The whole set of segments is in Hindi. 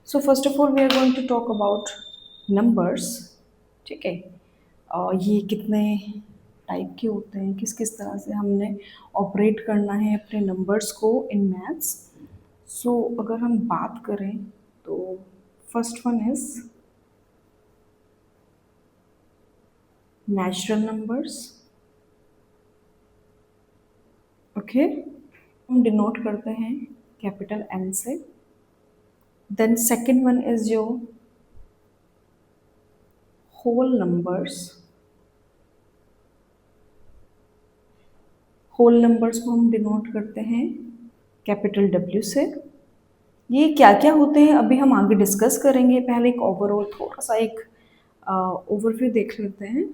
So first of all we are going to talk about numbers. ठीक है। ये कितने टाइप के होते हैं, किस किस तरह से हमने ऑपरेट करना है अपने नंबर्स को इन मैथ्स। सो अगर हम बात करें तो first one is natural numbers. Okay, हम डिनोट करते हैं कैपिटल एन से। Then second one is your whole numbers. Whole numbers को हम डिनोट करते हैं कैपिटल डब्ल्यू से। ये क्या क्या होते हैं अभी हम आगे डिस्कस करेंगे, पहले एक ओवरऑल थोड़ा सा एक ओवरव्यू देख लेते हैं।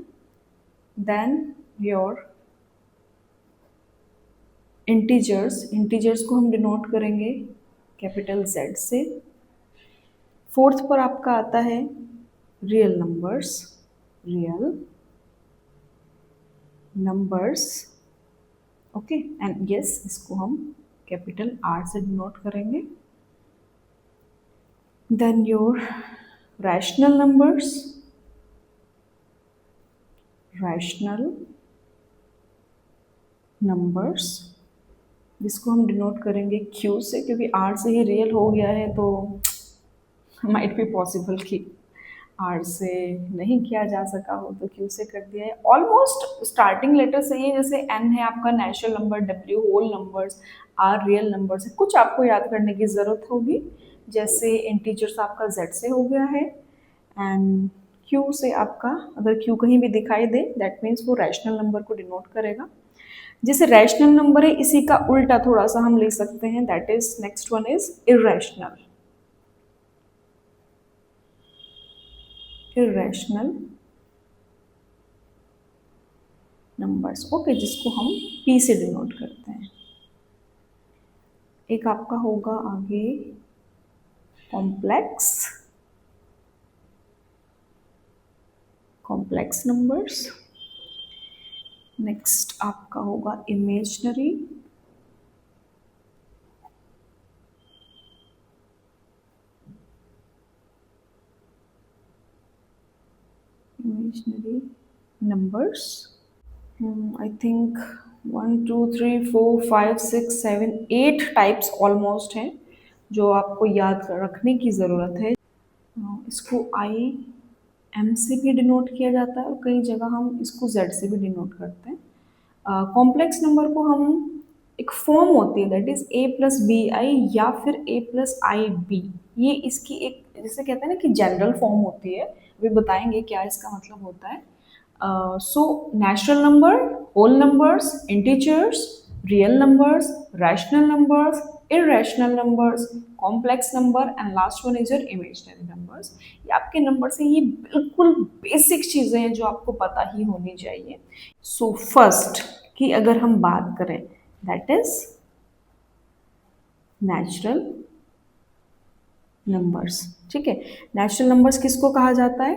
देन योर इंटीजर्स, इंटीजर्स को हम डिनोट करेंगे कैपिटल जेड से। फोर्थ पर आपका आता है real numbers, real numbers. Okay, and yes, इसको हम कैपिटल आर से डिनोट करेंगे। Then your rational numbers, rational numbers, जिसको हम डिनोट करेंगे क्यू से, क्योंकि आर से ही रियल हो गया है तो माइट बी पॉसिबल कि आर से नहीं किया जा सका हो तो क्यू से कर दिया है। ऑलमोस्ट स्टार्टिंग लेटर से ही, जैसे एन है आपका natural number, W whole numbers, R real numbers है। कुछ आपको याद करने की ज़रूरत होगी, जैसे इंटीजर्स आपका जेड से हो गया है, एंड क्यू से आपका, अगर क्यू कहीं भी दिखाई दे दैट मीन्स वो रैशनल नंबर को डिनोट करेगा। जैसे रैशनल नंबर है, इसी का उल्टा थोड़ा सा हम ले सकते हैं, that is next one is irrational. Irrational numbers, okay, जिसको हम पी से डिनोट करते हैं। एक आपका होगा आगे कॉम्प्लेक्स, कॉम्प्लेक्स नंबर्स। नेक्स्ट आपका होगा imaginary, imaginary numbers. I think 1 2 3 4 5 6 7 8 types almost हैं जो आपको याद रखने की ज़रूरत है। इसको आई एम से भी डिनोट किया जाता है और कई जगह हम इसको जेड से भी डिनोट करते हैं। कॉम्प्लेक्स नंबर को हम, एक फॉर्म होती है that is A plus B I या फिर ए प्लस आई बी, ये इसकी एक, जैसे कहते हैं ना कि जनरल फॉर्म होती है, वे बताएंगे क्या इसका मतलब होता है। So natural number, whole numbers, integers, real numbers, rational numbers, irrational numbers, complex number and last one is your imaginary numbers। ये आपके नंबर से, ये बिल्कुल बेसिक चीज़ें हैं जो आपको पता ही होनी चाहिए। सो फर्स्ट की अगर हम बात करें दैट इज नेचुरल नंबर्स। ठीक है, नेचुरल नंबर्स किसको कहा जाता है?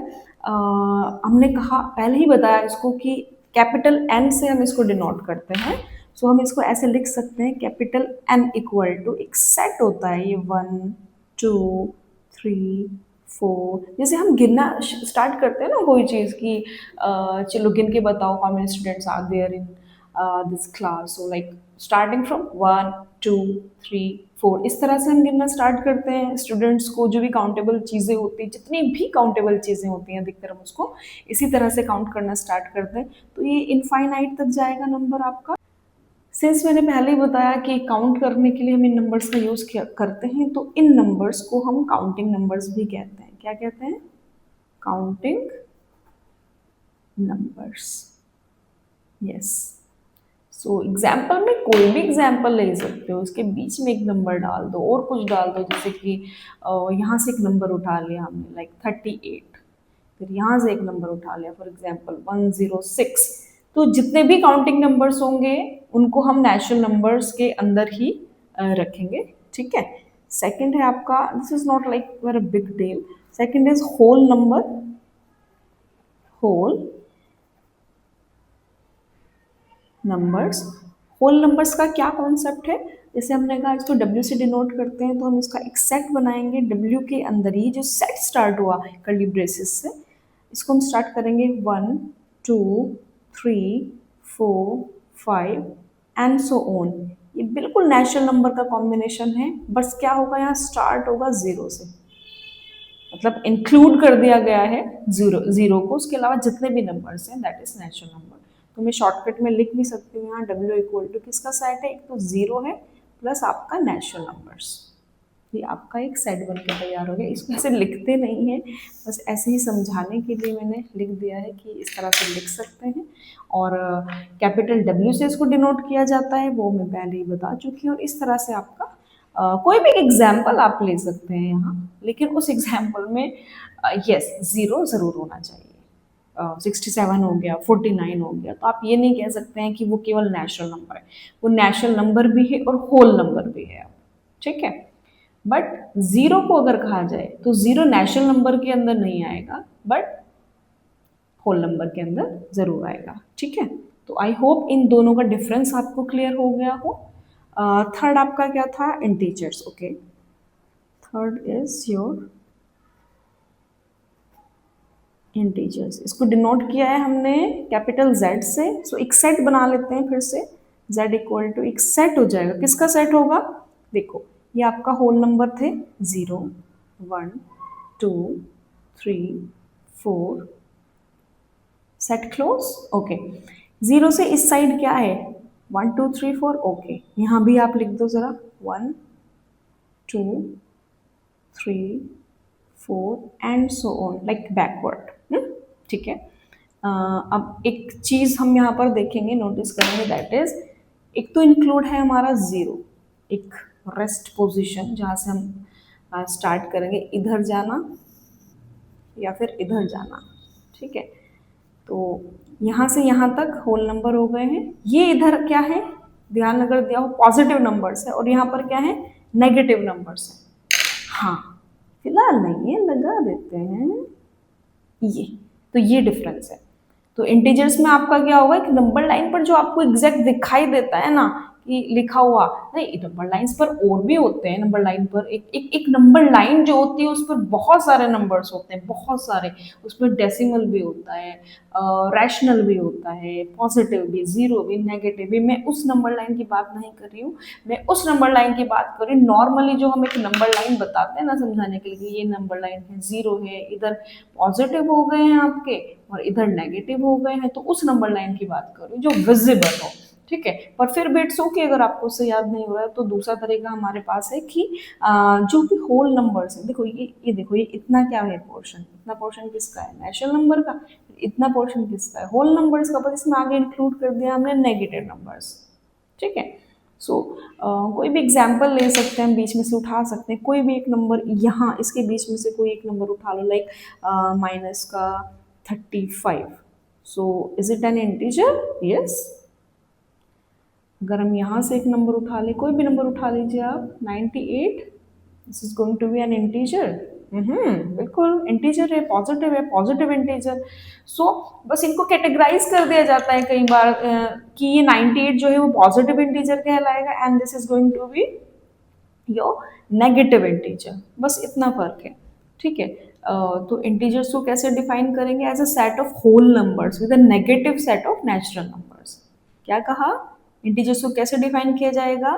हमने कहा, पहले ही बताया इसको कि कैपिटल एन से हम इसको डिनोट करते हैं। सो हम इसको ऐसे लिख सकते हैं, कैपिटल एन इक्वल टू, एक सेट होता है ये 1 2 3 4, जैसे हम गिनना स्टार्ट करते हैं ना कोई चीज़ की, चलो गिन के बताओ how many students are there in this class, so like starting from 1 2 3 4, इस तरह से हम गिनना स्टार्ट करते हैं स्टूडेंट्स को। जो भी काउंटेबल चीज़ें होती हैं, जितनी भी काउंटेबल चीज़ें होती हैं, अधिकतर हम उसको इसी तरह से काउंट करना स्टार्ट करते हैं, तो ये इनफाइनाइट तक जाएगा नंबर आपका। सिंस मैंने पहले ही बताया कि काउंट करने के लिए हम इन नंबर्स का यूज़ करते हैं, तो इन नंबर्स को हम काउंटिंग नंबर्स भी कहते हैं। क्या कहते हैं? Counting numbers. Yes. So example में कोई भी एग्जाम्पल ले सकते हो, इसके बीच में एक नंबर डाल दो और कुछ डाल दो, जैसे कि यहाँ से एक नंबर उठा लिया हमने लाइक 38, फिर यहाँ से एक नंबर उठा लिया फॉर एग्जाम्पल 106, तो जितने भी काउंटिंग नंबर्स होंगे उनको हम नेचुरल नंबर्स के अंदर ही रखेंगे। ठीक है। सेकंड है आपका, this is not like very big deal, second is whole number, whole numbers. Whole numbers का क्या कॉन्सेप्ट है? जैसे हमने कहा इसको W से डिनोट करते हैं, तो हम इसका एक सेट बनाएंगे। W के अंदर ही जो सेट स्टार्ट हुआ कर्ली ब्रेसेस से, इसको हम स्टार्ट करेंगे 1 2 3 4 5 एंड सो ऑन। ये बिल्कुल नेचुरल नंबर का कॉम्बिनेशन है, बस क्या होगा यहाँ स्टार्ट होगा जीरो से, मतलब इंक्लूड कर दिया गया है जीरो जीरो को, उसके अलावा जितने भी नंबर्स हैं दैट इज नेचुरल नंबर। तो मैं शॉर्टकट में लिख भी सकती हूँ यहाँ W इक्वल टू किसका सेट है, एक तो जीरो है प्लस आपका नेचुरल नंबर्स। ये आपका एक सेट बन के तैयार हो गया। इसको ऐसे लिखते नहीं हैं, बस ऐसे ही समझाने के लिए मैंने लिख दिया है कि इस तरह से लिख सकते हैं। और कैपिटल W से इसको डिनोट किया जाता है, वो मैं पहले ही बता चुकी हूँ। और इस तरह से आपका कोई भी एग्जाम्पल आप ले सकते हैं यहाँ, लेकिन उस एग्जाम्पल में यस जीरो ज़रूर होना चाहिए। 67 हो गया, 49 हो गया, तो आप ये नहीं कह सकते हैं कि वो केवल नेचुरल नंबर है। वो नेचुरल नंबर भी है और होल नंबर भी है, ठीक है। बट जीरो को अगर कहा जाए तो जीरो नेचुरल नंबर के अंदर नहीं आएगा, बट होल नंबर के अंदर जरूर आएगा, ठीक है। तो आई होप इन दोनों का डिफरेंस आपको क्लियर हो गया हो। थर्ड आपका क्या था, integers, okay. Third is your integers. इसको डिनोट किया है हमने कैपिटल Z से। सो एक सेट बना लेते हैं फिर से। Z इक्वल टू एक सेट हो जाएगा, किसका सेट होगा, देखो ये आपका होल नंबर थे 0 1 2 3 4, सेट क्लोज, ओके। 0 से इस साइड क्या है 1 2 3 4, ओके। यहाँ भी आप लिख दो जरा 1 2 3 4 and so on like backward, ठीक है। अब एक चीज़ हम यहाँ पर देखेंगे, नोटिस करेंगे, दैट इज एक तो इंक्लूड है हमारा जीरो, एक रेस्ट पोजीशन जहाँ से हम स्टार्ट करेंगे, इधर जाना या फिर इधर जाना, ठीक है। तो यहाँ से यहाँ तक होल नंबर हो गए हैं। ये इधर क्या है, ध्यान अगर दिया हो पॉजिटिव नंबर्स है, और यहाँ पर क्या है नेगेटिव नंबर्स है। हाँ फिलहाल नहीं है, लगा देते हैं ये, तो ये डिफरेंस है। तो इंटीजर्स में आपका क्या होगा, एक नंबर लाइन पर जो आपको एग्जैक्ट दिखाई देता है ना कि लिखा हुआ, नहीं नंबर लाइंस पर और भी होते हैं। नंबर लाइन पर एक एक एक नंबर लाइन जो होती है उस पर बहुत सारे नंबर्स होते हैं, बहुत सारे। उसमें डेसिमल भी होता है, रैशनल भी होता है, पॉजिटिव भी, जीरो भी, नेगेटिव भी। मैं उस नंबर लाइन की बात नहीं कर रही हूँ, मैं उस नंबर लाइन की बात कर रही हूँ नॉर्मली जो हम एक नंबर लाइन बताते हैं ना समझाने के लिए, ये नंबर लाइन है, जीरो है, इधर पॉजिटिव हो गए हैं आपके और इधर नेगेटिव हो गए हैं, तो उस नंबर लाइन की बात कर रही हूँ जो विजिबल हो, ठीक है। पर फिर भी इट्स ओके, अगर आपको उससे याद नहीं हो रहा है तो दूसरा तरीका हमारे पास है कि जो भी होल नंबर्स है, देखो ये देखो ये इतना क्या है पोर्शन, इतना पोर्शन किसका है नेचुरल नंबर का, इतना पोर्शन किसका है होल नंबर्स का, बस इसमें आगे इंक्लूड कर दिया हमने नेगेटिव नंबर्स, ठीक है। सो कोई भी एग्जाम्पल ले सकते हैं हम, बीच में से उठा सकते हैं कोई भी एक नंबर, यहाँ इसके बीच में से कोई एक नंबर उठा लो, लाइक माइनस का 35। So is it N integer, yes. अगर हम यहाँ से एक नंबर उठा ले, कोई भी नंबर उठा लीजिए आप, 98, this is going to be an integer. बिल्कुल इंटीजर है, पॉजिटिव इंटीजर। सो बस इनको कैटेगराइज कर दिया जाता है कई बार कि ये 98 जो है वो पॉजिटिव इंटीजर कहलाएगा and this is going to be your negative integer, बस इतना फर्क है, ठीक है। तो इंटीजर्स को कैसे डिफाइन करेंगे, as a set of whole numbers with a negative set of natural numbers. क्या कहा, इंटीजर्स को कैसे डिफाइन किया जाएगा,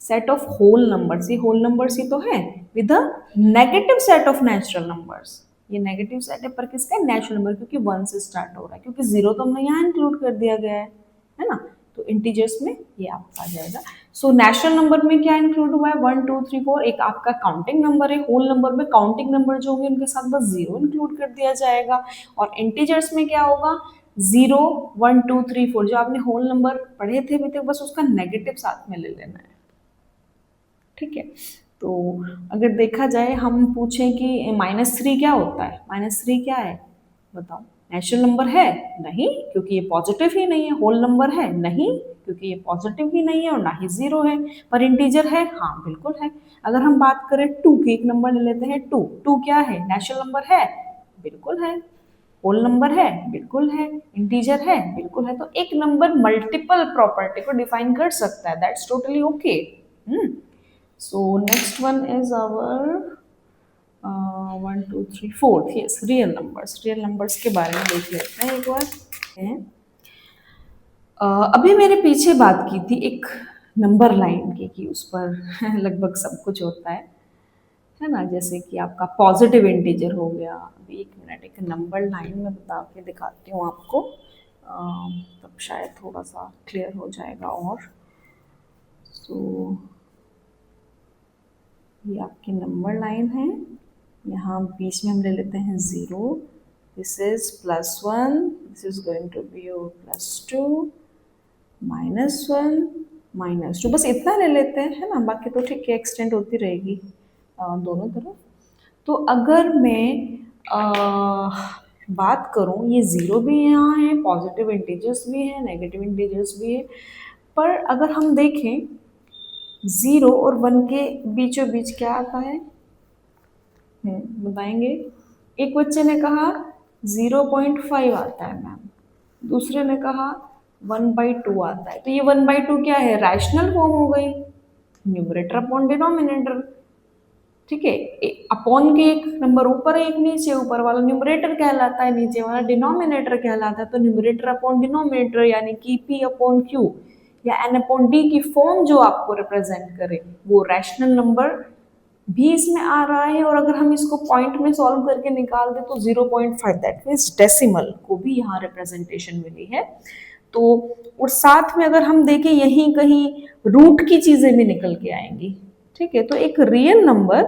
सेट ऑफ होल नंबर्स, ये होल नंबर्स ही तो है, with a negative set of natural numbers. ये नेगेटिव सेट है पर किसका, नेचुरल नंबर, क्योंकि 1 से स्टार्ट हो रहा है, क्योंकि जीरो तो हमने यहाँ इंक्लूड कर दिया गया है ना। तो इंटीजर्स में ये आपका आ जाएगा। सो नेचुरल नंबर में क्या इंक्लूड हुआ है, 1 2 3 4, एक आपका काउंटिंग नंबर है। होल नंबर में काउंटिंग नंबर जो होंगे उनके साथ बस जीरो इंक्लूड कर दिया जाएगा। और इंटीजर्स में क्या होगा, 0 1 2 3 4, जो आपने होल नंबर पढ़े थे भी थे, बस उसका नेगेटिव साथ में ले लेना है, ठीक है। तो अगर देखा जाए, हम पूछें कि -3 क्या होता है, -3 क्या है बताओ, नेचुरल नंबर है नहीं, क्योंकि ये पॉजिटिव ही नहीं है। होल नंबर है नहीं, क्योंकि ये पॉजिटिव ही नहीं है और ना ही जीरो है। पर इंटीजर है, हाँ बिल्कुल है। अगर हम बात करें 2 की, एक नंबर ले लेते हैं 2, 2 क्या है, नेचुरल नंबर है, बिल्कुल है। होल नंबर है, बिल्कुल है। इंटीजर है, बिल्कुल है। तो एक नंबर मल्टीपल प्रॉपर्टी को डिफाइन कर सकता है, that's totally okay, so next one is our 1 2 3 4th, yes, real numbers. Real numbers के बारे में देख लेते हैं एक बार। हैं अभी मैंने पीछे बात की थी एक नंबर लाइन की कि उस पर लगभग सब कुछ होता है ना, जैसे कि आपका पॉजिटिव इंटीजर हो गया। अभी एक मिनट, एक नंबर लाइन में बता के दिखाती हूँ आपको, तब शायद थोड़ा सा क्लियर हो जाएगा। और सो ये आपकी नंबर लाइन है, यहाँ बीच में हम ले लेते हैं 0, this is +1, this is going to be your +2, -1, -2, बस इतना ले लेते हैं, है ना, बाकी तो ठीक है, एक्सटेंड होती रहेगी दोनों तरफ। तो अगर मैं बात करूँ, ये 0 भी यहाँ है, पॉजिटिव इंटीजर्स भी है, नेगेटिव इंटीजर्स भी है, पर अगर हम देखें 0 और 1 के बीचों बीच क्या आता है, बताएंगे। एक बच्चे ने कहा 0.5 आता है मैम, दूसरे ने कहा 1/2 आता है। तो ये 1/2 क्या है, रैशनल फॉर्म हो गई, न्यूमरेटर अपॉन डिनोमिनेटर। ठीक है, अपॉन के एक नंबर ऊपर है, एक नीचे, ऊपर वाला न्यूमरेटर कहलाता है, नीचे वाला डिनोमिनेटर कहलाता है। तो न्यूमरेटर अपॉन डिनोमिनेटर यानी कि पी अपॉन क्यू या एन अपॉन डी की फॉर्म जो आपको रिप्रेजेंट करे वो रैशनल नंबर भी इसमें आ रहा है। और अगर हम इसको पॉइंट में सॉल्व करके निकाल दे तो 0.5, दैट मीन्स डेसिमल को भी यहाँ रिप्रेजेंटेशन मिली है। तो और साथ में अगर हम देखें यहीं कहीं रूट की चीजें भी निकल के आएंगी। ठीक है, तो एक रियल नंबर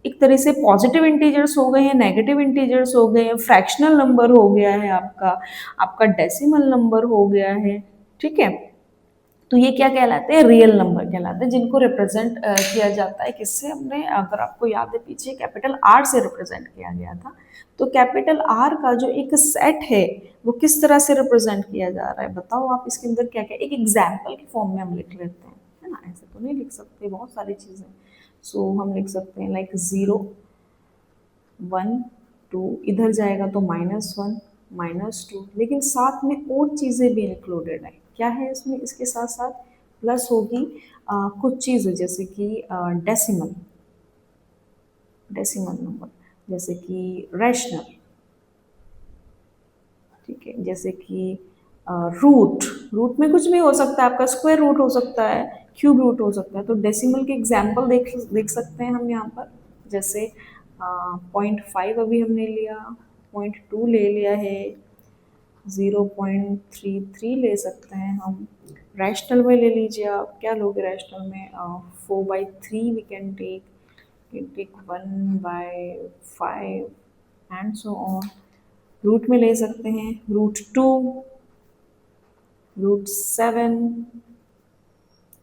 एक तरह से पॉजिटिव इंटीजर्स हो गए हैं, नेगेटिव इंटीजर्स हो गए हैं, फ्रैक्शनल नंबर हो गया है आपका, आपका डेसिमल नंबर हो गया है। ठीक है, तो ये क्या कहलाते हैं, रियल नंबर कहलाते हैं, जिनको रिप्रेजेंट किया जाता है किससे, हमने अगर आपको याद है पीछे कैपिटल आर से रिप्रेजेंट किया गया था। तो कैपिटल आर का जो एक सेट है वो किस तरह से रिप्रेजेंट किया जा रहा है, बताओ आप। इसके अंदर क्या क्या, एक एग्जाम्पल के फॉर्म में हम लिख लेते हैं, है ना, ऐसे तो नहीं लिख सकते, बहुत सारी चीज़ें। सो हम लिख सकते हैं लाइक 0 1 2, इधर जाएगा तो -1 -2, लेकिन साथ में और चीज़ें भी इंक्लूडेड है। क्या है इसमें, इसके साथ साथ प्लस होगी कुछ चीज़ें, जैसे कि डेसिमल, डेसिमल नंबर, जैसे कि रैशनल, ठीक है, जैसे कि रूट, रूट में कुछ भी हो सकता है, आपका स्क्वायर रूट हो सकता है, क्यूब रूट हो सकता है। तो डेसिमल के एग्जाम्पल देख सकते हैं हम यहाँ पर, जैसे 0.5 अभी हमने लिया, 0.2 ले लिया है, 0.33 ले सकते हैं हम। रैशनल में ले लीजिए आप, क्या लोगे रैशनल में, 4/3 we can take 1/5 and so on. Root में ले सकते हैं √2, √7,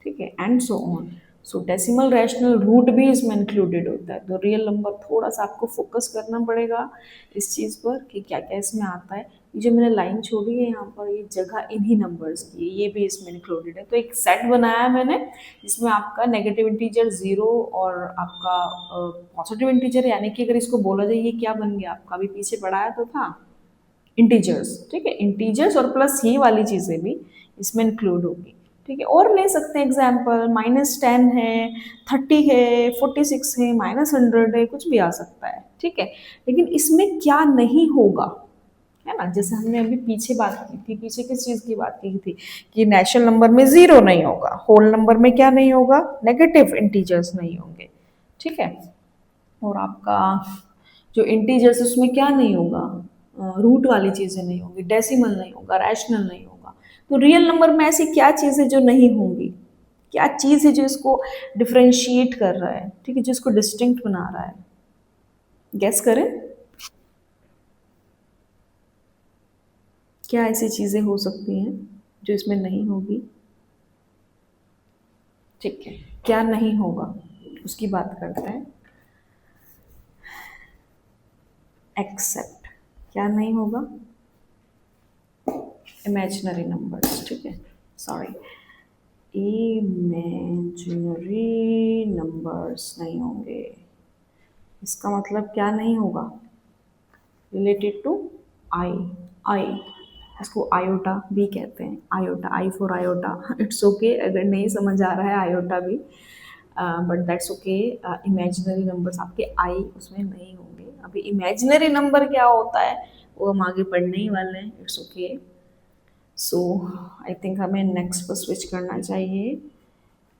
ठीक है, and so on. So decimal, rational, root भी इसमें इंक्लूडेड होता है। तो रियल नंबर थोड़ा सा आपको फोकस करना पड़ेगा इस चीज़ पर कि क्या क्या इसमें आता है। ये जो मैंने लाइन छोड़ी है यहाँ पर, ये जगह इन्हीं नंबर्स की है, ये भी इसमें इंक्लूडेड है। तो एक सेट बनाया है मैंने, जिसमें आपका नेगेटिव इंटीजर 0 और आपका पॉजिटिव इंटीजर, यानी कि अगर इसको बोला जाए ये क्या बन गया आपका, अभी पीछे पढ़ाया तो था इंटीजर्स। ठीक है, इंटीजर्स और प्लस ये वाली चीज़ें भी इसमें इंक्लूड होगी। ठीक है, और ले सकते हैं एग्जाम्पल, -10 है, 30 है, 46 है, -100 है, कुछ भी आ सकता है। ठीक है, लेकिन इसमें क्या नहीं होगा, है ना, जैसे हमने अभी पीछे बात की थी, पीछे किस चीज़ की बात की थी कि नेचुरल नंबर में 0 नहीं होगा, होल नंबर में क्या नहीं होगा, नेगेटिव इंटीजर्स नहीं होंगे। ठीक है, और आपका जो इंटीजर्स उसमें क्या नहीं होगा, रूट वाली चीज़ें नहीं होंगी, डेसिमल नहीं होगा, रैशनल नहीं होगा। तो रियल नंबर में ऐसी क्या चीज़ है जो नहीं होंगी, क्या चीज़ है जो इसको डिफ्रेंशिएट कर रहा है, ठीक है, जो इसको डिस्टिंक्ट बना रहा है, गेस करें क्या ऐसी चीज़ें हो सकती हैं जो इसमें नहीं होगी। ठीक है, क्या नहीं होगा उसकी बात करते हैं। एक्सेप्ट, क्या नहीं होगा, इमेजिनरी नंबर्स। ठीक है, सॉरी, इमेजिनरी नंबर्स नहीं होंगे। इसका मतलब क्या नहीं होगा, रिलेटेड टू आई, आई, इसको आयोटा भी कहते हैं, iota, I for iota. It's okay अगर नहीं समझ आ रहा है आयोटा भी, but that's okay. Imaginary numbers आपके आई उसमें नहीं होंगे। अभी इमेजिनरी नंबर क्या होता है वो हम आगे पढ़ने ही वाले हैं। It's okay. So I think हमें नेक्स्ट पर स्विच करना चाहिए।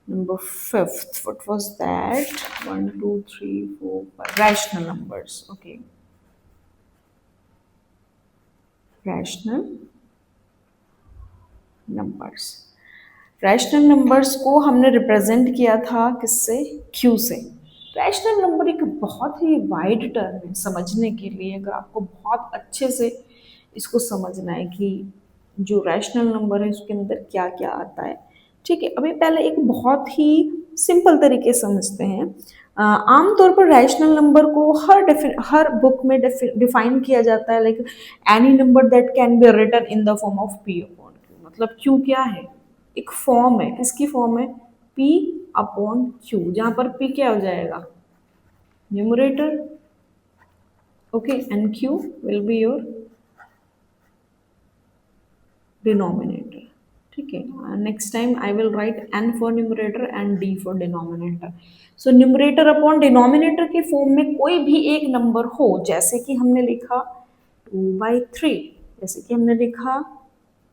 Number fifth, what was that? 1 2 3 4 5 rational numbers. Okay, rational numbers. Rational numbers को हमने रिप्रेजेंट किया था किससे? क्यू से। रैशनल नंबर एक बहुत ही वाइड टर्म है समझने के लिए। अगर आपको बहुत अच्छे से इसको समझना है कि जो रैशनल नंबर है उसके अंदर क्या क्या आता है, ठीक है। अभी पहले एक बहुत ही सिंपल तरीके से समझते हैं। आमतौर पर रैशनल नंबर को हर बुक में डिफाइन किया जाता है like any number that can be written in the form of P upon Q. मतलब क्यू क्या है? एक फॉर्म है। किसकी फॉर्म है? पी अपॉन क्यू, जहां पर पी क्या हो जाएगा? Numerator, okay, and Q will be your denominator, ठीक है। Next time I will write N for numerator and D for denominator. So numerator upon denominator के फॉर्म में कोई भी एक नंबर हो, जैसे कि हमने लिखा 2/3, जैसे कि हमने लिखा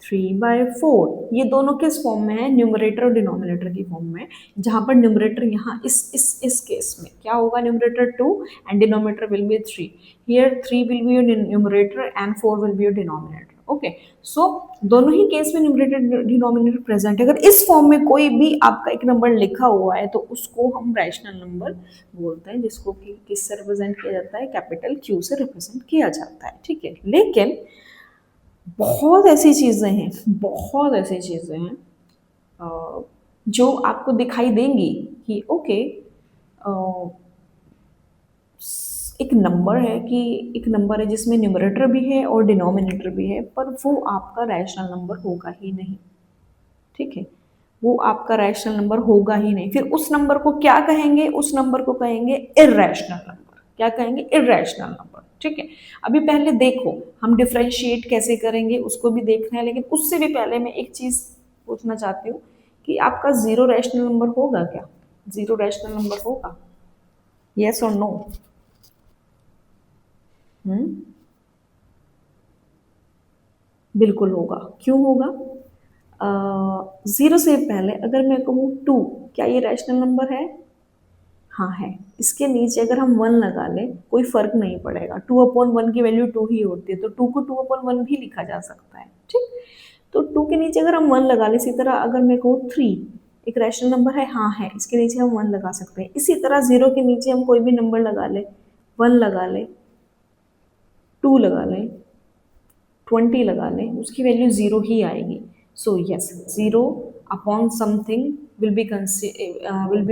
3/4, ये दोनों किस फॉर्म में है? न्यूमरेटर और डिनोमिनेटर की फॉर्म में। जहां पर न्यूमरेटर यहाँ इस केस में क्या होगा? Numerator 2 and denominator will be 3। Here 3 will be your numerator and 4 will be your denominator. Okay, so दोनों ही केस में न्यूमरेटर डिनोमिनेटर प्रेजेंट है। अगर इस फॉर्म में कोई भी आपका एक नंबर लिखा हुआ है तो उसको हम रैशनल नंबर बोलते हैं, जिसको कि किससे रिप्रेजेंट किया जाता है? कैपिटल क्यू से रिप्रेजेंट किया जाता है, ठीक है। लेकिन बहुत ऐसी चीज़ें हैं, बहुत ऐसी चीज़ें हैं जो आपको दिखाई देंगी कि ओके, एक नंबर है कि एक नंबर है जिसमें न्यूमरेटर भी है और डिनोमिनेटर भी है, पर वो आपका रैशनल नंबर होगा ही नहीं, ठीक है। वो आपका रैशनल नंबर होगा ही नहीं। फिर उस नंबर को क्या कहेंगे? उस नंबर को कहेंगे इर्रेशनल नंबर। क्या कहेंगे? इर्रेशनल नंबर, ठीक है। अभी पहले देखो हम डिफ्रेंशिएट कैसे करेंगे उसको भी देखना है, लेकिन उससे भी पहले मैं एक चीज पूछना चाहती हूँ कि आपका जीरो रैशनल नंबर होगा क्या? जीरो रैशनल नंबर होगा? यस और नो? हम्म, बिल्कुल होगा। क्यों होगा? जीरो से पहले अगर मैं कहूँ टू, क्या ये रैशनल नंबर है? हाँ है। इसके नीचे अगर हम वन लगा लें कोई फर्क नहीं पड़ेगा, 2/1 की वैल्यू 2 ही होती है, तो 2 को 2/1 भी लिखा जा सकता है, ठीक। तो 2 के नीचे अगर हम वन लगा लें, इसी तरह अगर मैं कहूँ 3 एक रैशनल नंबर है, हाँ है, इसके नीचे हम वन लगा सकते हैं। इसी तरह जीरो के नीचे हम कोई भी नंबर लगा ले, वन लगा ले, 2 लगा लें, 20 लगा लें, उसकी वैल्यू जीरो ही आएगी। So yes, zero upon something will be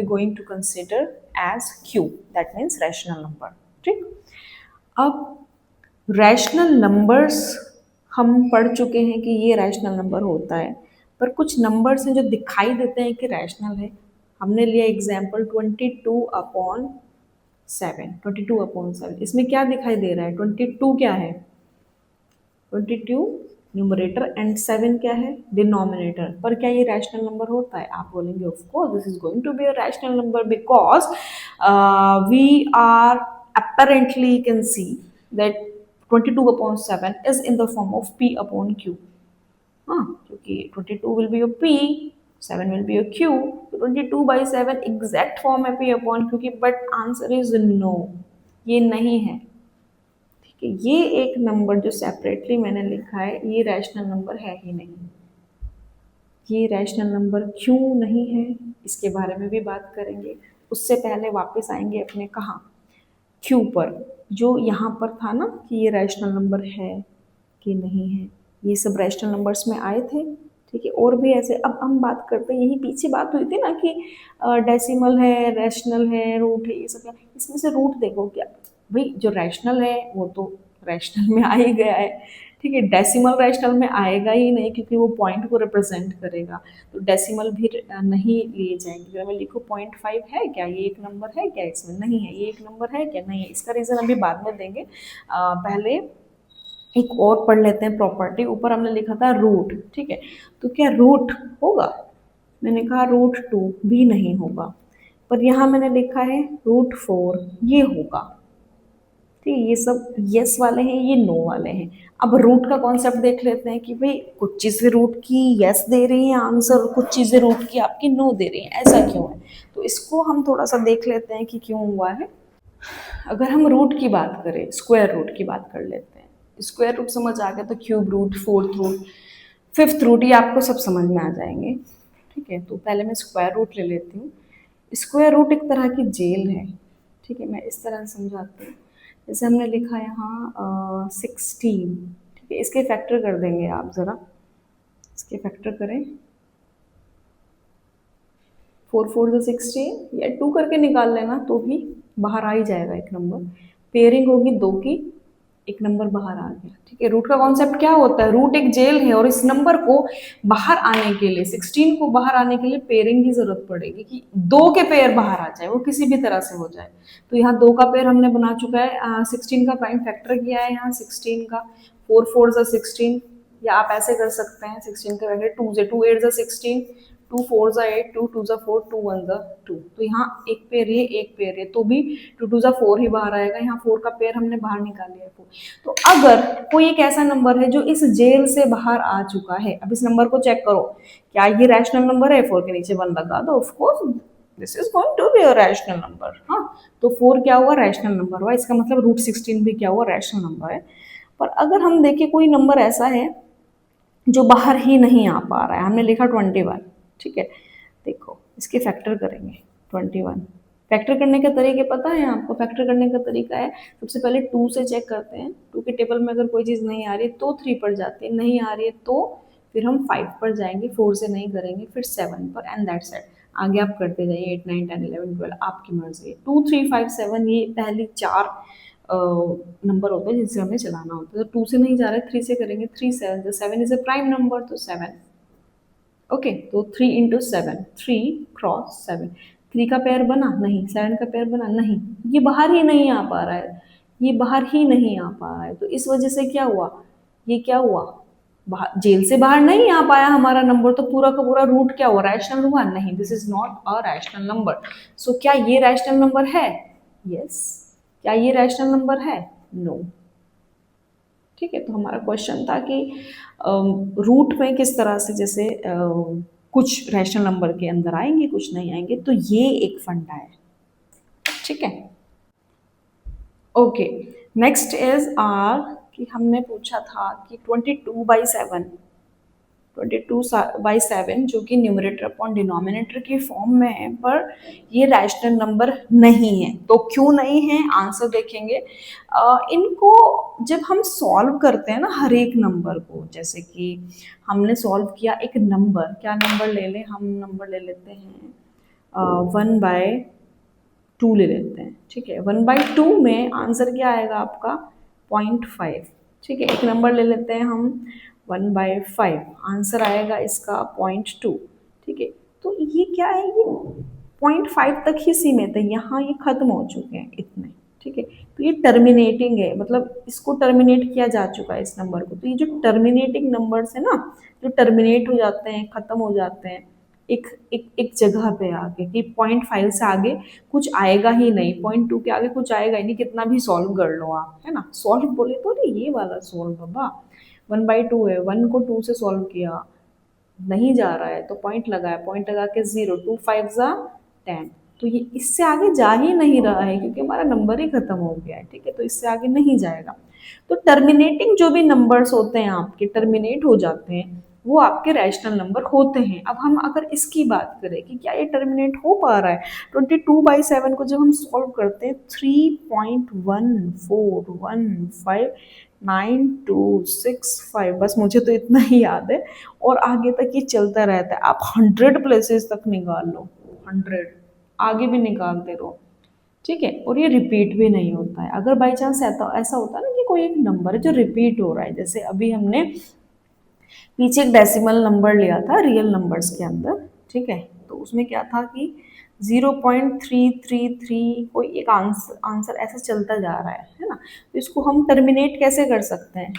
going to consider as Q, that means rational number, ठीक। अब रैशनल नंबर्स हम पढ़ चुके हैं कि ये रैशनल नंबर होता है, पर कुछ नंबर्स हैं जो दिखाई देते हैं कि रैशनल है। हमने लिया एग्जाम्पल 22/7, इसमें क्या दिखाई दे रहा है? 22 क्या है? 22 न्यूमरेटर एंड 7 क्या है? डिनोमिनेटर। पर क्या ये रैशनल नंबर होता है? आप बोलेंगे of course this is going to be a rational number because we are apparently can see that 22/7 is in the form of p upon q। हाँ, क्योंकि 22 will be your p, 7 will be your q, तो 22/7 एग्जैक्ट फॉर्म है p अपॉन q की, बट आंसर इज नो, ये नहीं है, ठीक है। ये एक नंबर जो सेपरेटली मैंने लिखा है ये रैशनल नंबर है ही नहीं। ये रैशनल नंबर क्यों नहीं है इसके बारे में भी बात करेंगे। उससे पहले वापस आएंगे अपने कहाँ? क्यू पर। जो यहाँ पर था ना कि ये रैशनल नंबर है कि नहीं है, ये सब रैशनल नंबर्स में आए थे, ठीक है। और भी ऐसे, अब हम बात करते हैं, यही पीछे बात हुई थी ना कि डेसिमल है, रैशनल है, रूट है, ये सब है। इसमें से रूट देखो क्या भाई, जो रैशनल है वो तो रैशनल में आ ही गया है, ठीक है। डेसिमल रैशनल में आएगा ही नहीं क्योंकि वो पॉइंट को रिप्रेजेंट करेगा, तो डेसिमल भी नहीं लिए जाएंगे। अगर मैं लिखूँ 0.5 है क्या, ये एक नंबर है क्या? इसमें नहीं है। ये एक नंबर है क्या? नहीं है। इसका रीज़न अभी बाद में देंगे, पहले एक और पढ़ लेते हैं प्रॉपर्टी। ऊपर हमने लिखा था रूट, ठीक है, तो क्या रूट होगा? मैंने कहा रूट 2 भी नहीं होगा, पर यहाँ मैंने लिखा है रूट 4, ये होगा। ठीक है, ये सब यस वाले हैं, ये नो वाले हैं। अब रूट का कॉन्सेप्ट देख लेते हैं कि भाई कुछ चीज़ें रूट की यस दे रही हैं आंसर, कुछ चीज़ें रूट की आपकी नो दे रही हैं, ऐसा क्यों है? तो इसको हम थोड़ा सा देख लेते हैं कि क्यों हुआ है। अगर हम रूट की बात करें, स्क्वायर रूट की बात कर लेते हैं। स्क्वायर रूट समझ आ गया तो cube root, fourth root, fifth root, ये आपको सब समझ में आ जाएंगे। ठीक है, तो पहले मैं स्क्वायर रूट ले लेती हूँ। स्क्वायर रूट एक तरह की जेल है। ठीक है, मैं इस तरह से समझाती हूँ। जैसे हमने लिखा है यहाँ 16, ठीक है, इसके फैक्टर कर देंगे आप ज़रा, इसके फैक्टर करें। 4 4 16, या 2 करके निकाल लेना तो भी बाहर आ ही जाएगा एक नंबर। पेयरिंग होगी 2 की, एक नंबर बाहर आ गया। ठीक है, रूट का कॉन्सेप्ट क्या होता है? रूट एक जेल है और इस नंबर को बाहर आने के लिए, 16 को बाहर आने के लिए पेयरिंग की जरूरत पड़ेगी कि 2 के पेयर बाहर आ जाए, वो किसी भी तरह से हो जाए। तो यहाँ 2 का पेयर हमने बना चुका है, 16 का प्राइम फैक्टर किया है यहाँ 16 का, 4 4 16, या आप ऐसे कर सकते हैं 16 के वैसे 2 से, 2 8 16, 2 4 8, 2 2 4, 2 1 2। तो यहाँ एक पेयर ये, एक पेयर ये, तो भी 2 2 4 ही बाहर आएगा। यहाँ 4 का पेयर हमने बाहर निकाल लिया 4। तो अगर कोई एक ऐसा नंबर है जो इस जेल से बाहर आ चुका है, अब इस नंबर को चेक करो, क्या ये रैशनल नंबर है? 4 के नीचे 1 लगा दो, of course this is going to be a rational number. हाँ, तो 4 क्या हुआ? रैशनल नंबर हुआ। इसका मतलब रूट 16 भी क्या हुआ? रैशनल नंबर है। पर अगर हम देखें कोई नंबर ऐसा है जो बाहर ही नहीं आ पा रहा है, हमने लिखा 21, ठीक है, देखो इसके फैक्टर करेंगे 21। फैक्टर करने के तरीके पता है आपको? फैक्टर करने का तरीका है, सबसे पहले 2 से चेक करते हैं। 2 के टेबल में अगर कोई चीज़ नहीं आ रही है तो 3 पर जाते हैं, नहीं आ रही है तो फिर हम 5 पर जाएंगे, 4 से नहीं करेंगे, फिर 7 पर, एंड दैट्स इट। आगे आप करते जाइए, 8 9 10 11 12, आपकी मर्जी है। 2 3 5 7, ये पहली 4 नंबर होते हैं जिनसे हमें चलाना होता है। तो 2 से नहीं जा रहा है, 3 से करेंगे, 3 7, तो 7 इज अ प्राइम नंबर, तो 7। ओके, तो 3 इंटू 7, 3 क्रॉस 7। 3 का पेयर बना? नहीं। 7 का पेयर बना? नहीं। ये बाहर ही नहीं आ पा रहा है, ये बाहर ही नहीं आ पा रहा है। तो इस वजह से क्या हुआ? ये क्या हुआ? बाहर, जेल से बाहर नहीं आ पाया हमारा नंबर, तो पूरा का पूरा रूट क्या हुआ? रैशनल हुआ? नहीं, this is not a rational number. So क्या ये रैशनल नंबर है? यस। क्या ये रैशनल नंबर है? नो। ठीक है, तो हमारा क्वेश्चन था कि रूट में किस तरह से, जैसे कुछ रैशनल नंबर के अंदर आएंगे, कुछ नहीं आएंगे, तो ये एक फंडा है। ठीक है, ओके। नेक्स्ट इज आर, कि हमने पूछा था कि 22/7, 22/7 जो कि न्यूमरेटर अपॉन डिनोमिनेटर की फॉर्म में है, पर ये रैशनल नंबर नहीं है। तो क्यों नहीं है? आंसर देखेंगे। इनको जब हम सॉल्व करते हैं ना हर एक नंबर को, जैसे कि हमने सॉल्व किया एक नंबर, क्या नंबर ले लें हम? नंबर ले लेते हैं 1/2 ले लेते हैं। ठीक है, 1/2 में आंसर क्या आएगा आपका? 0.5। ठीक है, एक नंबर ले लेते हैं हम 1/5, आंसर आएगा इसका 0.2। ठीक है, तो ये क्या है? ये 0.5 तक ही सीमित है, यहाँ ये खत्म हो चुके हैं इतने। ठीक है, तो ये टर्मिनेटिंग है, मतलब इसको टर्मिनेट किया जा चुका है इस नंबर को। तो ये जो टर्मिनेटिंग नंबर्स है ना, जो टर्मिनेट हो जाते हैं, खत्म हो जाते हैं एक एक एक जगह पे आके, कि 0.5 से आगे कुछ आएगा ही नहीं, 0.2 के आगे कुछ आएगा ही नहीं, कितना भी सॉल्व कर लो आप, है ना। सॉल्व बोले तो नहीं ये वाला सॉल्व बाबा, 1/2 है, 1 को 2 से सॉल्व किया, नहीं जा रहा है तो पॉइंट लगाया, पॉइंट लगा के 0, 2 5 10। तो ये इससे आगे जा ही नहीं रहा है क्योंकि हमारा नंबर ही खत्म हो गया है। ठीक है, तो इससे आगे नहीं जाएगा। तो टर्मिनेटिंग जो भी नंबर्स होते हैं आपके, टर्मिनेट हो जाते हैं, वो आपके रैशनल नंबर होते हैं। अब हम अगर इसकी बात करें कि क्या ये टर्मिनेट हो पा रहा है, 22/7 को जब हम सॉल्व करते हैं, 3.14159265, बस मुझे तो इतना ही याद है, और आगे तक ये चलता रहता है। आप 100 प्लेसेस तक निकाल लो, 100 आगे भी निकालते रहो। ठीक है, और ये रिपीट भी नहीं होता है। अगर बाई चांस ऐसा ऐसा होता है ना कि कोई एक नंबर है जो रिपीट हो रहा है, जैसे अभी हमने पीछे एक डेसिमल नंबर लिया था रियल नंबर्स के अंदर, ठीक है, तो उसमें क्या था कि 0.333 कोई एक आंसर ऐसा चलता जा रहा है ना। तो इसको हम टर्मिनेट कैसे कर सकते हैं?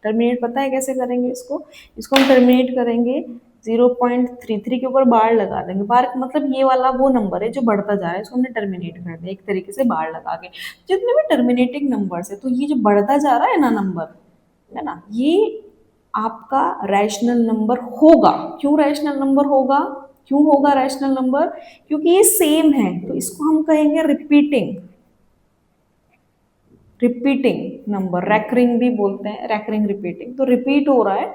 टर्मिनेट पता है कैसे करेंगे इसको? इसको हम टर्मिनेट करेंगे 0.33 के ऊपर बार लगा देंगे। बार मतलब ये वाला वो नंबर है जो बढ़ता जा रहा है, इसको हमने टर्मिनेट कर दिया एक तरीके से बार लगा के। जितने भी टर्मिनेटिंग नंबर्स है, तो ये जो बढ़ता जा रहा है ना नंबर, है ना, ये आपका रैशनल नंबर होगा। क्यों रैशनल नंबर होगा? क्यों होगा रैशनल नंबर? क्योंकि ये सेम है, तो इसको हम कहेंगे रिपीटिंग। रिपीटिंग नंबर, रैकरिंग भी बोलते हैं, रैकरिंग रिपीटिंग, तो रिपीट हो रहा है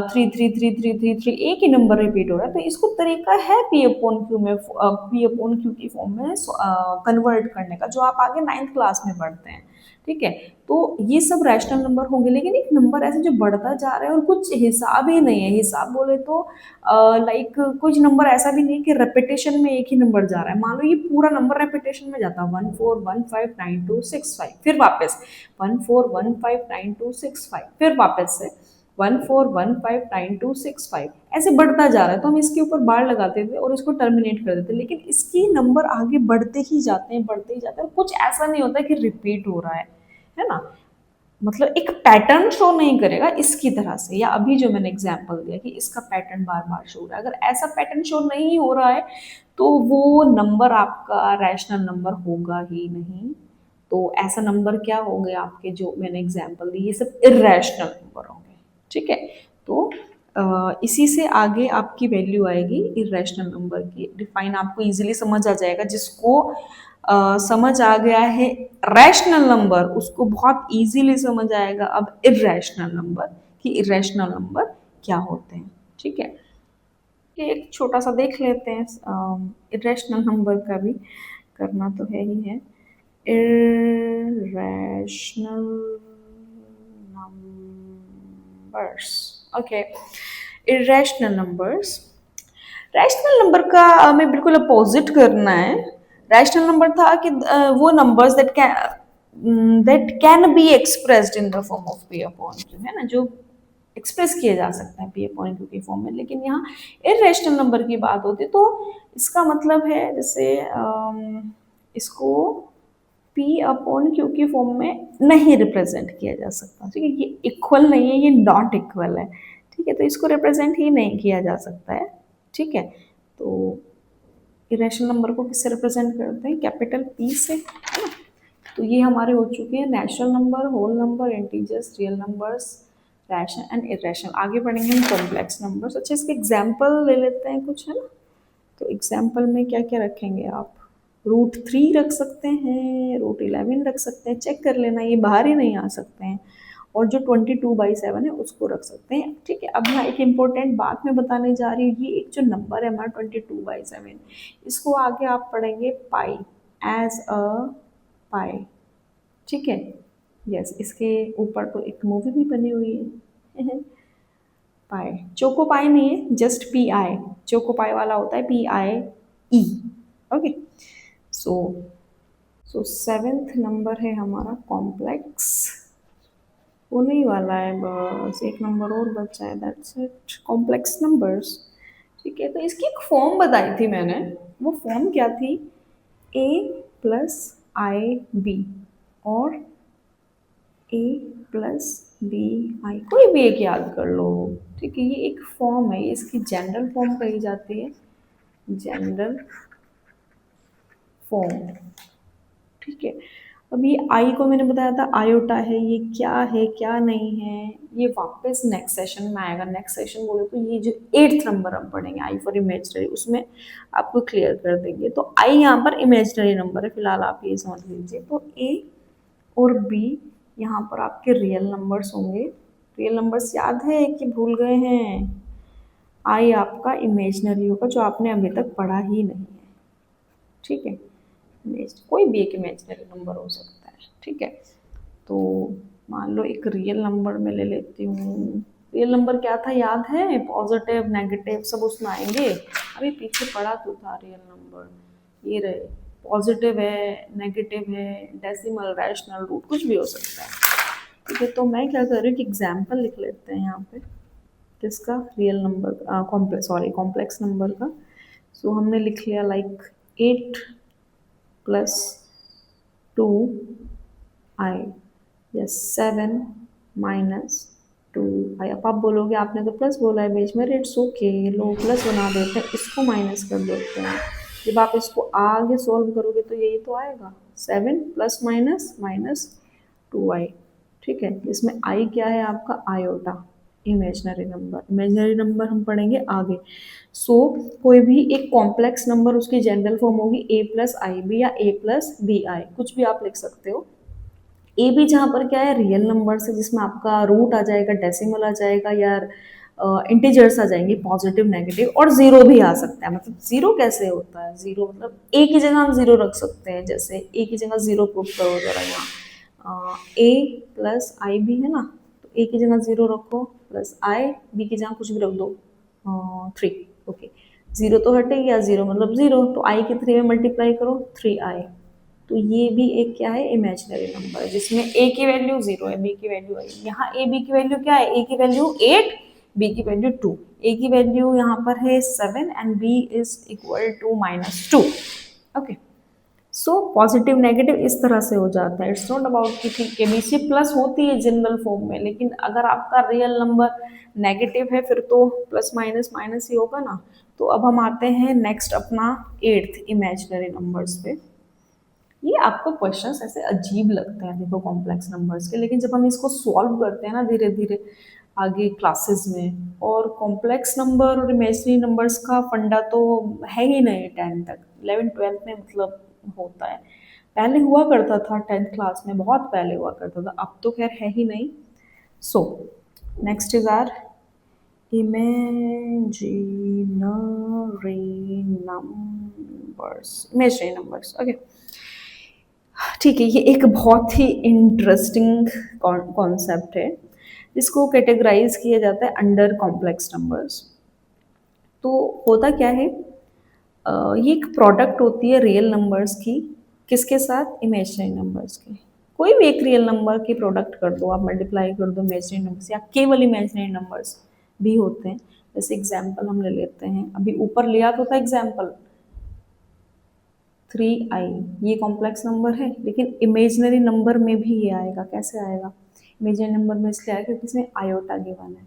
3 3 3 3 3 3, एक ही नंबर रिपीट हो रहा है, तो इसको तरीका है पी अपॉन क्यू में, पी अपॉन क्यू की फॉर्म में कन्वर्ट करने का, जो आप आगे 9th क्लास में पढ़ते हैं। ठीक है, तो ये सब रैशनल नंबर होंगे, लेकिन एक नंबर ऐसे जो बढ़ता जा रहा है और कुछ हिसाब ही नहीं है। हिसाब बोले तो लाइक कुछ नंबर ऐसा भी नहीं है कि रेपिटेशन में एक ही नंबर जा रहा है। मान लो ये पूरा नंबर रेपिटेशन में जाता है 14159265, फिर वापस 14159265, फिर वापस से 14159265, ऐसे बढ़ता जा रहा है। तो हम इसके ऊपर बार लगाते थे और इसको टर्मिनेट कर देते, लेकिन इसकी नंबर आगे बढ़ते ही जाते हैं, बढ़ते ही जाते हैं, और कुछ ऐसा नहीं होता कि रिपीट हो रहा है ना। मतलब एक पैटर्न शो नहीं करेगा इसकी तरह से, या अभी जो मैंने एग्जांपल दिया कि इसका पैटर्न बार बार शो हो रहा है, अगर ऐसा पैटर्न शो नहीं हो रहा है तो वो नंबर आपका रैशनल नंबर होगा ही नहीं। तो ऐसा नंबर क्या होंगे आपके जो मैंने एग्जांपल दी, ये सब इर्रेशनल नंबर होंगे। ठीक है, तो इसी से आगे आपकी वैल्यू आएगी इर्रेशनल नंबर की। डिफाइन आपको इजीली समझ आ जाएगा, जिसको समझ आ गया है रैशनल नंबर, उसको बहुत इजीली समझ आएगा अब इर्रेशनल नंबर, कि इर्रेशनल नंबर क्या होते हैं। ठीक है, ये एक छोटा सा देख लेते हैं, इर्रेशनल नंबर का भी करना तो है ही है। irrational numbers, okay, irrational numbers। Rational number का हमें बिल्कुल अपोजिट करना है। रैशनल नंबर था कि वो numbers that can be expressed in the form of P upon Q, है ना, जो एक्सप्रेस किए जा सकते हैं पी अपॉन क्यू की फॉर्म में। लेकिन यहाँ इर्रेशनल नंबर की बात होती तो इसका मतलब है जैसे इसको पी अपॉन क्यू की फॉर्म में नहीं रिप्रेजेंट किया जा सकता। ठीक है, ये इक्वल नहीं है, ये नॉट इक्वल है। ठीक है, तो इसको रिप्रेजेंट ही नहीं किया जा सकता है। ठीक है, तो इरेशनल नंबर को किससे रिप्रेजेंट करते हैं? कैपिटल पी से, है ना। तो ये हमारे हो चुके हैं natural number, whole number, integers, real numbers, rational and irrational. आगे बढ़ेंगे हम कॉम्प्लेक्स नंबर्स। अच्छा, इसके एग्जाम्पल ले लेते हैं कुछ, है ना। तो एग्जाम्पल में क्या क्या रखेंगे आप? √3 रख सकते हैं, √11 रख सकते हैं, चेक कर लेना, ये बाहर ही नहीं आ सकते हैं। और जो 22/7 है उसको रख सकते हैं। ठीक है, अब मैं एक इम्पोर्टेंट बात मैं बताने जा रही हूँ। ये एक जो नंबर है हमारा 22/7, इसको आगे आप पढ़ेंगे पाई, एज अ पाई। ठीक है, यस, इसके ऊपर तो एक मूवी भी बनी हुई है पाई। चोको पाई नहीं है, जस्ट PI। चोको पाई वाला होता है PIE। ओके, सो सो 7th नंबर है हमारा कॉम्प्लेक्स, होने ही वाला है, बस एक नंबर और बचा है, दैट्स इट, कॉम्प्लेक्स नंबर्स। ठीक है, तो इसकी एक फॉर्म बताई थी मैंने, वो फॉर्म क्या थी? A+IB और A+BI, कोई भी एक याद कर लो। ठीक है, ये एक फॉर्म है, ये इसकी जनरल फॉर्म कही जाती है, जनरल फॉर्म। ठीक है, अब ये आई को मैंने बताया था आयोटा है, ये क्या है क्या नहीं है, ये वापस नेक्स्ट सेशन में आएगा। नेक्स्ट सेशन बोले तो ये जो 8th नंबर हम पढ़ेंगे, आई फॉर इमेजिनरी, उसमें आपको क्लियर कर देंगे। तो आई यहाँ पर इमेजिनरी नंबर है, फिलहाल आप ये समझ लीजिए। तो ए और बी यहाँ पर आपके रियल नंबर्स होंगे। रियल नंबर्स याद है कि भूल गए हैं? आई आपका इमेजिनरी होगा, जो आपने अभी तक पढ़ा ही नहीं है। ठीक है, कोई भी एक इमेजिनरी नंबर हो सकता है। ठीक है, तो मान लो एक रियल नंबर में ले लेती हूँ। रियल नंबर क्या था याद है? पॉजिटिव नेगेटिव सब उसमें आएंगे। अभी पीछे पढ़ा तो था रियल नंबर, ये रहे, पॉजिटिव है, नेगेटिव है, डेसिमल, रैशनल, रूट, कुछ भी हो सकता है। ठीक है, तो मैं क्या कर रही हूँ कि एग्जाम्पल लिख लेते हैं यहाँ पे, किसका? रियल नंबर, कॉम्प्लेक्स नंबर का। सो हमने लिख लिया like 8 plus 2i, yes 7 minus 2i। अब आप बोलोगे आपने तो प्लस बोला है बीच में, इट्स ओके, लो प्लस बना देते हैं, इसको माइनस कर देते हैं। जब आप इसको आगे सोल्व करोगे तो यही तो आएगा, 7 प्लस माइनस माइनस 2i। ठीक है, इसमें i क्या है आपका, iota, imaginary number. Imaginary number हम पढ़ेंगे आगे। सो कोई भी एक कॉम्प्लेक्स नंबर उसकी जनरल फॉर्म होगी a प्लस आई बी या a प्लस बी आई, कुछ भी आप लिख सकते हो। ए भी जहाँ पर क्या है, रियल नंबर से जिसमें आपका रूट आ जाएगा, डेसिमल आ जाएगा, या इंटीजर्स आ जाएंगे, पॉजिटिव नेगेटिव, और जीरो भी आ सकता है। मतलब जीरो कैसे होता है, जीरो मतलब ए की जगह हम जीरो रख सकते हैं, जैसे ए की जगह जीरो पुट करो जरा यहाँ, ए प्लस आई भी है ना, तो ए की जगह जीरो रखो, प्लस आई, बी की जगह कुछ भी रख दो, 3, ओके। जीरो तो हटे गया, जीरो मतलब जीरो, तो आई के 3 में मल्टीप्लाई करो, 3i। तो ये भी एक क्या है, इमेजिनरी नंबर है, जिसमें ए की वैल्यू जीरो है, बी की वैल्यू है, यहाँ ए बी की वैल्यू क्या है, ए की वैल्यू 8, बी की वैल्यू 2, ए की वैल्यू यहाँ पर है 7 and B is equal to -2। Okay, so positive negative इस तरह से हो जाता है। इट्स नॉट अबाउट कि ठीक है बीसी प्लस होती है जनरल फॉर्म में, लेकिन अगर आपका रियल नंबर नेगेटिव है फिर तो प्लस माइनस माइनस ही होगा ना। तो अब हम आते हैं नेक्स्ट अपना 8th इमेजिनरी नंबर्स पे। ये आपको क्वेश्चंस ऐसे अजीब लगते हैं देखो कॉम्प्लेक्स नंबर्स के, लेकिन जब हम इसको सॉल्व करते हैं ना धीरे धीरे आगे क्लासेस में, और कॉम्प्लेक्स नंबर और इमेजिनरी नंबर्स का फंडा तो है ही नहीं 10th तक, 11th 12th में मतलब होता है। पहले हुआ करता था 10th क्लास में, बहुत पहले हुआ करता था, अब तो खैर है ही नहीं। So next is our imaginary numbers, okay. ठीक है, ये एक बहुत ही इंटरेस्टिंग कॉन्सेप्ट है, इसको कैटेगराइज किया जाता है अंडर कॉम्प्लेक्स नंबर्स। तो होता क्या है, ये एक प्रोडक्ट होती है रियल नंबर्स की, किसके साथ, इमेजिनरी नंबर्स के। कोई भी एक रियल नंबर की प्रोडक्ट कर दो आप, मल्टीप्लाई कर दो इमेजिनरी नंबर्स, या केवल इमेजिनरी नंबर्स भी होते हैं। जैसे एग्जाम्पल हम ले लेते हैं, अभी ऊपर लिया तो था एग्जाम्पल 3i, ये कॉम्प्लेक्स नंबर है, लेकिन इमेजिनरी नंबर में भी ये आएगा। कैसे आएगा, इमेजिनरी नंबर में इसलिए आएगा क्योंकि इसमें आयोटा गिवन है।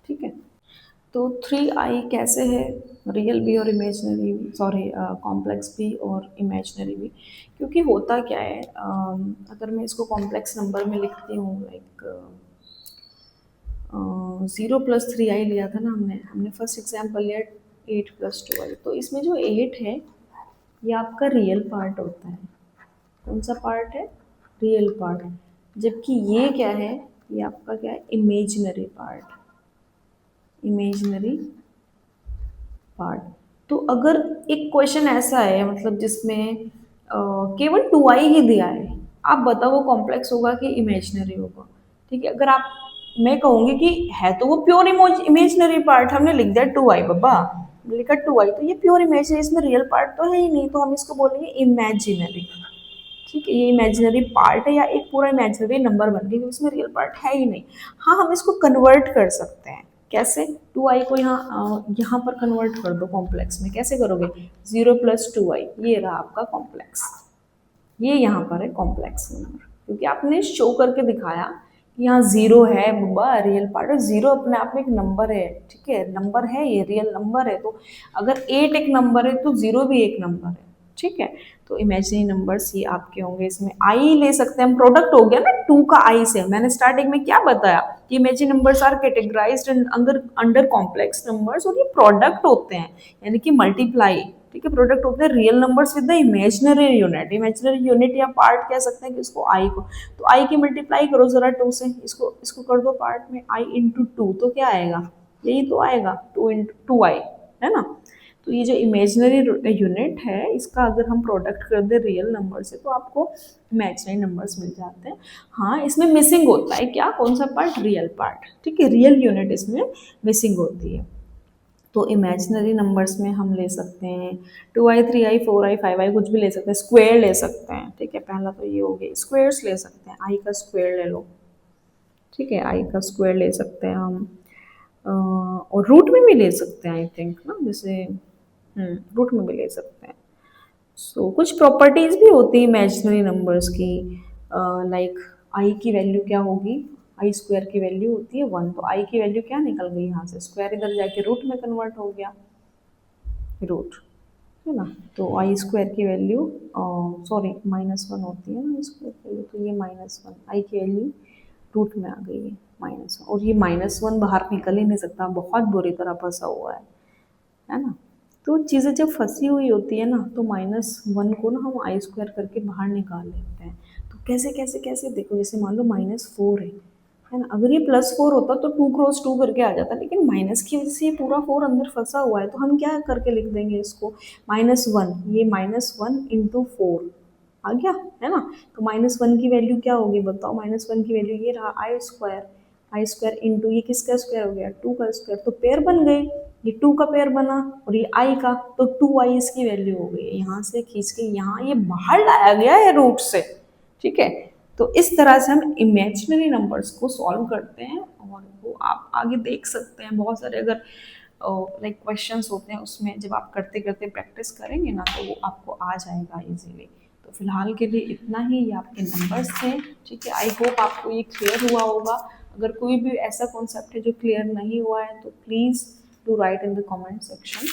ठीक है, तो 3i कैसे है, रियल भी और इमेजिनरी भी, सॉरी कॉम्प्लेक्स भी और इमेजिनरी भी। क्योंकि होता क्या है, अगर मैं इसको कॉम्प्लेक्स नंबर में लिखती हूँ, लाइक 0 + 3i लिया था ना हमने हमने फर्स्ट एग्जाम्पल लिया 8 + 2i, तो इसमें जो 8 है ये आपका रियल पार्ट होता है। कौन सा पार्ट है, रियल पार्ट। जबकि ये क्या है, ये आपका क्या है, इमेजिनरी पार्ट, इमेजिनरी पार्ट। तो अगर एक क्वेश्चन ऐसा है मतलब जिसमें केवल 2i ही दिया है, आप बताओ वो कॉम्प्लेक्स होगा कि इमेजिनरी होगा। ठीक है, अगर आप, मैं कहूँगी कि है तो वो प्योर इमेजिनरी पार्ट, हमने लिख दिया 2i बाबा, लिखा 2i, तो ये प्योर इमेजिनरी, इसमें रियल पार्ट तो है ही नहीं, तो हम इसको बोलेंगे इमेजिनरी। ठीक है, ये इमेजिनरी पार्ट है या एक पूरा इमेजिनरी नंबर बन गया क्योंकि इसमें रियल पार्ट है ही नहीं। हाँ, हम इसको कन्वर्ट कर सकते हैं, कैसे, 2i को यहाँ पर कन्वर्ट कर दो कॉम्प्लेक्स में, कैसे करोगे, 0 + 2i, ये रहा आपका कॉम्प्लेक्स, ये यहाँ पर है कॉम्प्लेक्स नंबर, क्योंकि आपने शो करके दिखाया कि यहाँ जीरो है बाबा, रियल पार्ट है, जीरो अपने आप में एक नंबर है। ठीक है, नंबर है, ये रियल नंबर है, तो अगर 8 एक नंबर है तो जीरो भी एक नंबर है। ठीक है, तो इमेजिनरी नंबर्स ये आपके होंगे, इसमें आई ले सकते हैं हम, प्रोडक्ट हो गया ना 2 का आई से। मैंने स्टार्टिंग में क्या बताया कि imaginary numbers are categorised under under complex numbers, और ये प्रोडक्ट होते हैं, यानी कि मल्टीप्लाई। ठीक है, प्रोडक्ट होते हैं real numbers with the imaginary unit, imaginary unit या पार्ट कह सकते हैं कि इसको आई को। तो आई की मल्टीप्लाई करो जरा 2 से, इसको इसको कर दो पार्ट में, आई इंटू 2, तो क्या आएगा, यही तो आएगा, 2 × 2i, है ना। तो ये जो इमेजिनरी यूनिट है इसका अगर हम प्रोडक्ट कर दे रियल नंबर से तो आपको इमेजिनरी नंबर्स मिल जाते हैं। हाँ, इसमें मिसिंग होता है क्या, कौन सा पार्ट, रियल पार्ट। ठीक है, रियल यूनिट इसमें मिसिंग होती है। तो इमेजिनरी नंबर्स में हम ले सकते हैं 2i 3i 4i 5i, कुछ भी ले सकते हैं, स्क्वायर ले सकते हैं। ठीक है, पहला तो ये हो गया, स्क्वायर्स ले सकते हैं, आई का स्क्वायर ले लो। ठीक है, आई का स्क्वायर ले सकते हैं हम, और रूट में भी ले सकते हैं आई थिंक ना, जैसे रूट में भी ले सकते हैं। सो कुछ प्रॉपर्टीज भी होती है इमेजिनरी नंबर्स की, लाइक आई की वैल्यू क्या होगी, आई स्क्वायर की वैल्यू होती है 1, तो आई की वैल्यू क्या निकल गई यहाँ से, स्क्वायर इधर जाके रूट में कन्वर्ट हो गया, रूट, है ना। तो आई स्क्वायर की वैल्यू, सॉरी -1 होती है ना आई स्क्वायर की वैल्यू, तो ये -1 आई की वैल्यू रूट में आ गई है -1, और ये -1 बाहर निकल ही नहीं सकता, बहुत बुरी तरह फंसा हुआ है ना। तो चीज़ें जब फंसी हुई होती है ना, तो -1 को ना हम आई स्क्वायर करके बाहर निकाल लेते हैं। तो कैसे कैसे कैसे, देखो जैसे मान लो -4 है ना, अगर ये +4 होता तो 2 क्रॉस 2 करके आ जाता, लेकिन माइनस की वजह से ये पूरा 4 अंदर फंसा हुआ है, तो हम क्या करके लिख देंगे इसको, -1, ये -1 इंटू 4 आ गया, है ना। तो -1 की वैल्यू क्या होगी बताओ, -1 की वैल्यू ये रहा आई स्क्वायर इंटू ये किसका स्क्वायर हो गया, 2 का स्क्वायर, तो पेयर बन गई, ये 2 का पेयर बना और ये आई का, तो 2i इसकी वैल्यू हो गई, यहाँ से खींच के यहाँ ये बाहर लाया गया है रूट से, ठीक है। तो इस तरह से हम इमेजिनरी नंबर्स को सॉल्व करते हैं, और वो आप आगे देख सकते हैं बहुत सारे, अगर लाइक क्वेश्चंस होते हैं उसमें जब आप करते करते प्रैक्टिस करेंगे ना, तो वो आपको आ जाएगा इजीली। तो फिलहाल के लिए इतना ही, ये आपके नंबर्स थे, ठीक है। आई होप आपको ये क्लियर हुआ होगा। अगर कोई भी ऐसा कॉन्सेप्ट है जो क्लियर नहीं हुआ है, तो please do right in the comment section.